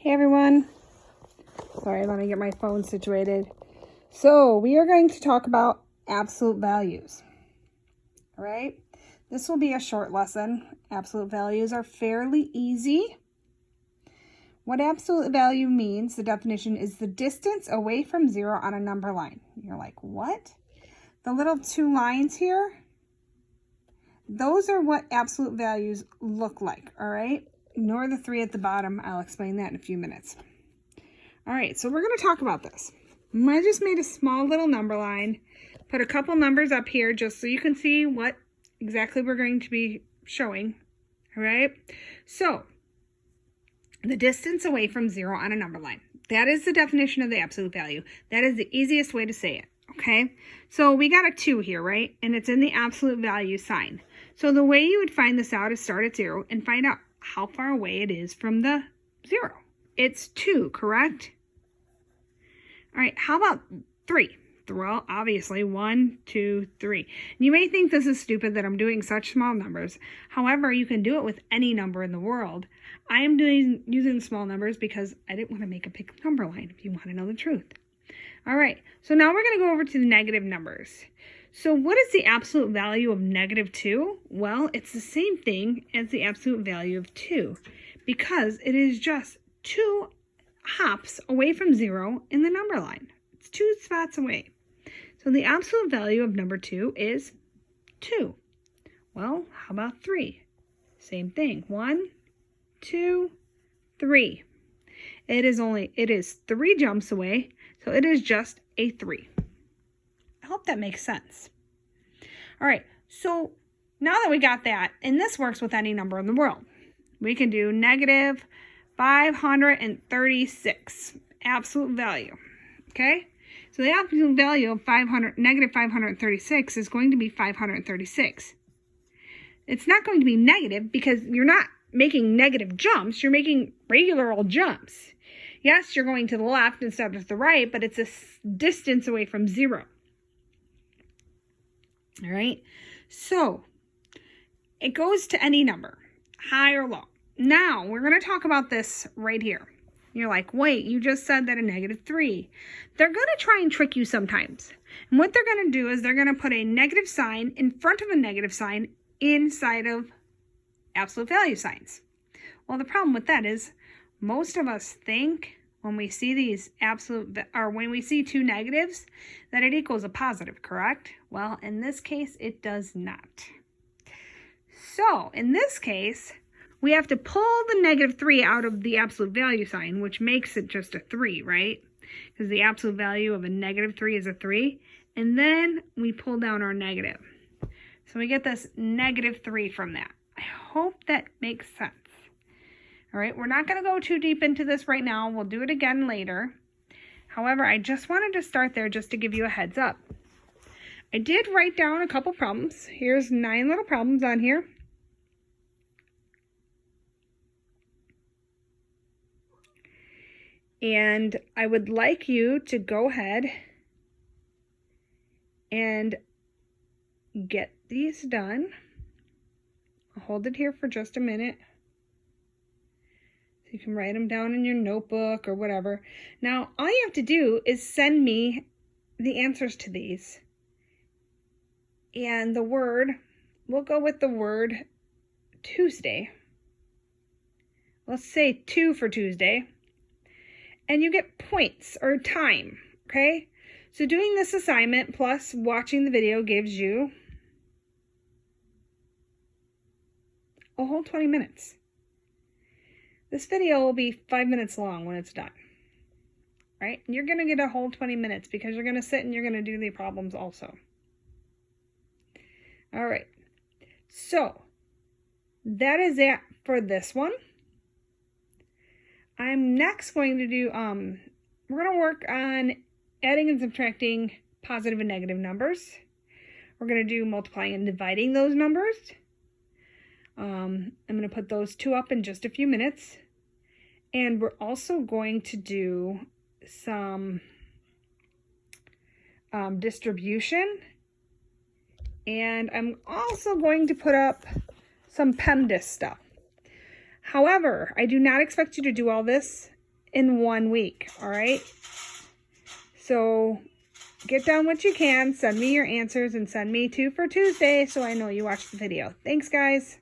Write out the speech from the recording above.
Hey everyone. Sorry, let me get my phone situated. So we are going to talk about absolute values. All right. This will be a short lesson. Absolute values are fairly easy. What absolute value means, the definition is the distance away from zero on a number line. You're like, what? The little two lines here, those are what absolute values look like, all right? Ignore the three at the bottom. I'll explain that in a few minutes. All right, so we're going to talk about this. I just made a small little number line, put a couple numbers up here just so you can see what exactly we're going to be showing, all right? So, the distance away from zero on a number line. That is the definition of the absolute value. That is the easiest way to say it, okay? So, we got a 2 here, right? And it's in the absolute value sign. So, the way you would find this out is start at 0 and find out how far away it is from the 0. It's 2, correct? All right, how about 3? Well, obviously, 1, 2, 3. You may think this is stupid that I'm doing such small numbers. However, you can do it with any number in the world. I am using small numbers because I didn't want to make a big number line, if you want to know the truth. All right, so now we're going to go over to the negative numbers. So what is the absolute value of -2? Well, it's the same thing as the absolute value of 2 because it is just 2 hops away from 0 in the number line. It's 2 spots away. So the absolute value of number 2 is 2. Well, how about 3? Same thing. 1, 2, 3. It is 3 jumps away, so it is just a 3. I hope that makes sense. All right, so now that we got that, and this works with any number in the world, we can do -536, absolute value, okay? So the absolute value of -536 is going to be 536. It's not going to be negative because you're not making negative jumps, you're making regular old jumps. Yes, you're going to the left instead of the right, but it's a distance away from 0. All right, so it goes to any number, high or low. Now, we're going to talk about this right here. You're like, wait, you just said that a -3. They're going to try and trick you sometimes. And what they're going to do is they're going to put a negative sign in front of a negative sign inside of absolute value signs. Well, the problem with that is most of us think when we see these when we see 2 negatives that it equals a positive, correct? Well, in this case, it does not. So, in this case, we have to pull the -3 out of the absolute value sign, which makes it just a 3, right? Because the absolute value of a -3 is a 3. And then we pull down our negative. So we get this -3 from that. I hope that makes sense. All right, we're not going to go too deep into this right now. We'll do it again later. However, I just wanted to start there just to give you a heads up. I did write down a couple problems. Here's 9 little problems on here. And I would like you to go ahead and get these done. I'll hold it here for just a minute. So you can write them down in your notebook or whatever. Now, all you have to do is send me the answers to these. And the word, we'll go with the word Tuesday. Let's say 2 for Tuesday. And you get points or time, okay? So doing this assignment plus watching the video gives you a whole 20 minutes. This video will be 5 minutes long when it's done, right? And you're going to get a whole 20 minutes because you're going to sit and you're going to do the problems also. All right. So that is it for this one. I'm next going to do, we're going to work on adding and subtracting positive and negative numbers. We're going to do multiplying and dividing those numbers. I'm going to put those 2 up in just a few minutes. And we're also going to do some distribution. And I'm also going to put up some PEMDAS stuff. However, I do not expect you to do all this in 1 week, all right? So get done what you can. Send me your answers and send me 2 for Tuesday so I know you watched the video. Thanks, guys.